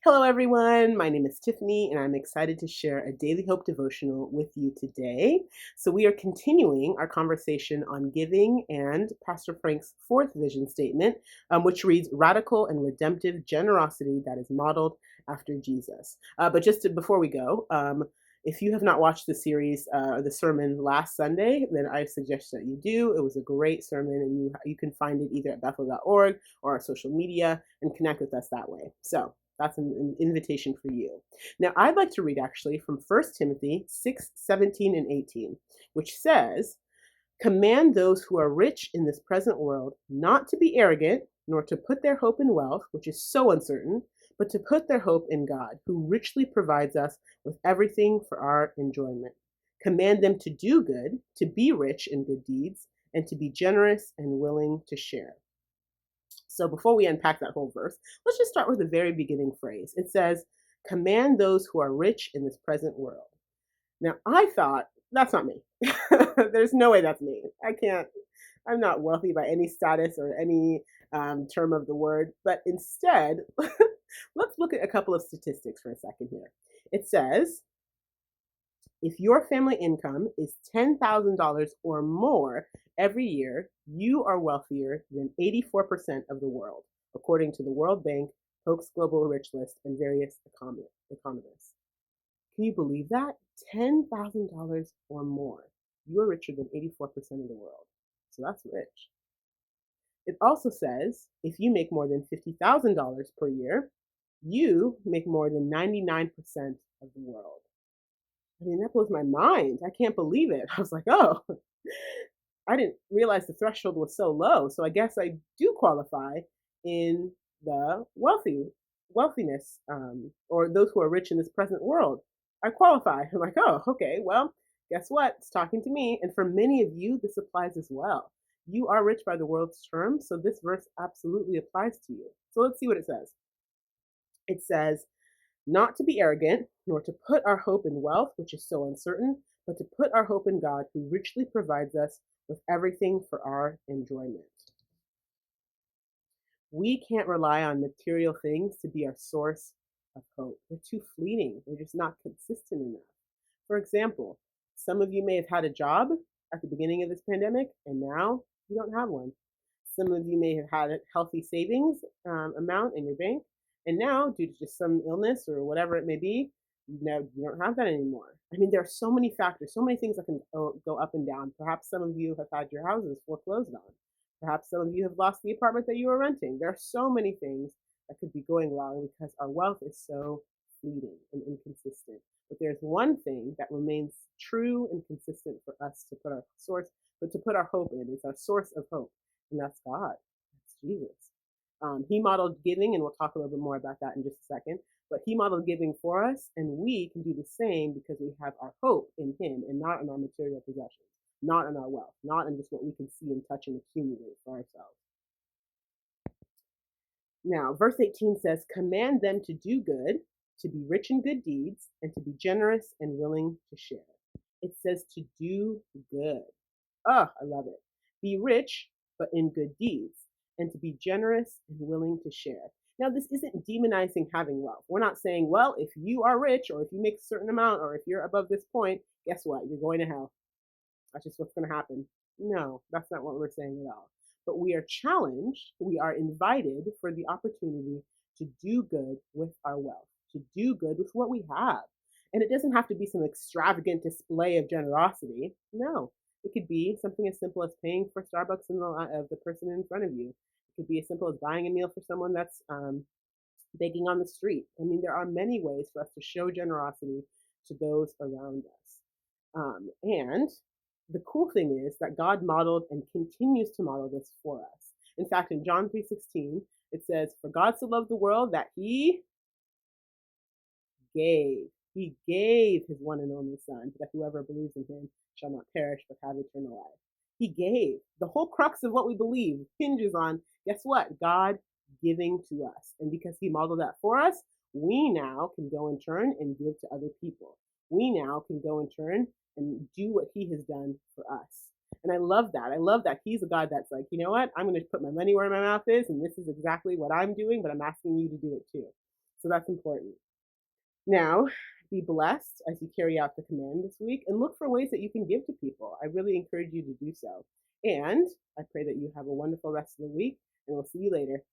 Hello, everyone. My name is Tiffany, and I'm excited to share a Daily Hope devotional with you today. So, we are continuing our conversation on giving and Pastor Frank's fourth vision statement, which reads radical and redemptive generosity that is modeled after Jesus. Before we go, if you have not watched the series, the sermon last Sunday, then I suggest that you do. It was a great sermon, and you can find it either at bethel.org or our social media and connect with us that way. So, that's an invitation for you. Now, I'd like to read actually from 1 Timothy 6:17 and 18, which says, command those who are rich in this present world not to be arrogant, nor to put their hope in wealth, which is so uncertain, but to put their hope in God, who richly provides us with everything for our enjoyment. Command them to do good, to be rich in good deeds, and to be generous and willing to share. So before we unpack that whole verse, let's just start with the very beginning phrase. It says, command those who are rich in this present world. Now, I thought, that's not me. There's no way that's me. I'm not wealthy by any status or any term of the word. But instead, let's look at a couple of statistics for a second here. It says, if your family income is $10,000 or more every year, you are wealthier than 84% of the world, according to the World Bank, Hope's Global Rich List, and various economists. Can you believe that? $10,000 or more. You are richer than 84% of the world. So that's rich. It also says if you make more than $50,000 per year, you make more than 99% of the world. I mean, that blows my mind. I can't believe it. I was like, oh, I didn't realize the threshold was so low. So I guess I do qualify in the wealthiness, or those who are rich in this present world. I qualify. I'm like, oh, okay, well, guess what? It's talking to me. And for many of you, this applies as well. You are rich by the world's terms, so this verse absolutely applies to you. So let's see what it says. It says, not to be arrogant, nor to put our hope in wealth, which is so uncertain, but to put our hope in God, who richly provides us with everything for our enjoyment. We can't rely on material things to be our source of hope. They're too fleeting. They're just not consistent enough. For example, some of you may have had a job at the beginning of this pandemic, and now you don't have one. Some of you may have had a healthy savings amount in your bank, and now, due to just some illness or whatever it may be, now you don't have that anymore. I mean, there are so many factors, so many things that can go up and down. Perhaps some of you have had your houses foreclosed on. Perhaps some of you have lost the apartment that you were renting. There are so many things that could be going wrong because our wealth is so fleeting and inconsistent. But there's one thing that remains true and consistent for us to put our hope in. It's our source of hope, and that's God. That's Jesus. He modeled giving, and we'll talk a little bit more about that in just a second. But he modeled giving for us, and we can do the same because we have our hope in him and not in our material possessions, not in our wealth, not in just what we can see and touch and accumulate for ourselves. Now, verse 18 says, command them to do good, to be rich in good deeds, and to be generous and willing to share. It says to do good. Oh, I love it. Be rich, but in good deeds, and to be generous and willing to share. Now, this isn't demonizing having wealth. We're not saying, well, if you are rich, or if you make a certain amount, or if you're above this point, guess what? You're going to hell. That's just what's going to happen. No, that's not what we're saying at all. But we are challenged, we are invited for the opportunity to do good with our wealth, to do good with what we have. And it doesn't have to be some extravagant display of generosity. No, it could be something as simple as paying for Starbucks of the person in front of you. It could be as simple as buying a meal for someone that's begging on the street. I mean, there are many ways for us to show generosity to those around us. And the cool thing is that God modeled and continues to model this for us. In fact, in John 3:16, it says, for God so loved the world that he gave. He gave his one and only son, that whoever believes in him shall not perish but have eternal life. He gave. The whole crux of what we believe hinges on, guess what? God giving to us. And because he modeled that for us, we now can go in turn and give to other people. We now can go in turn and do what he has done for us. And I love that. I love that he's a God that's like, you know what? I'm going to put my money where my mouth is, and this is exactly what I'm doing, but I'm asking you to do it too. So that's important. Now, be blessed as you carry out the command this week and look for ways that you can give to people. I really encourage you to do so. And I pray that you have a wonderful rest of the week, and we'll see you later.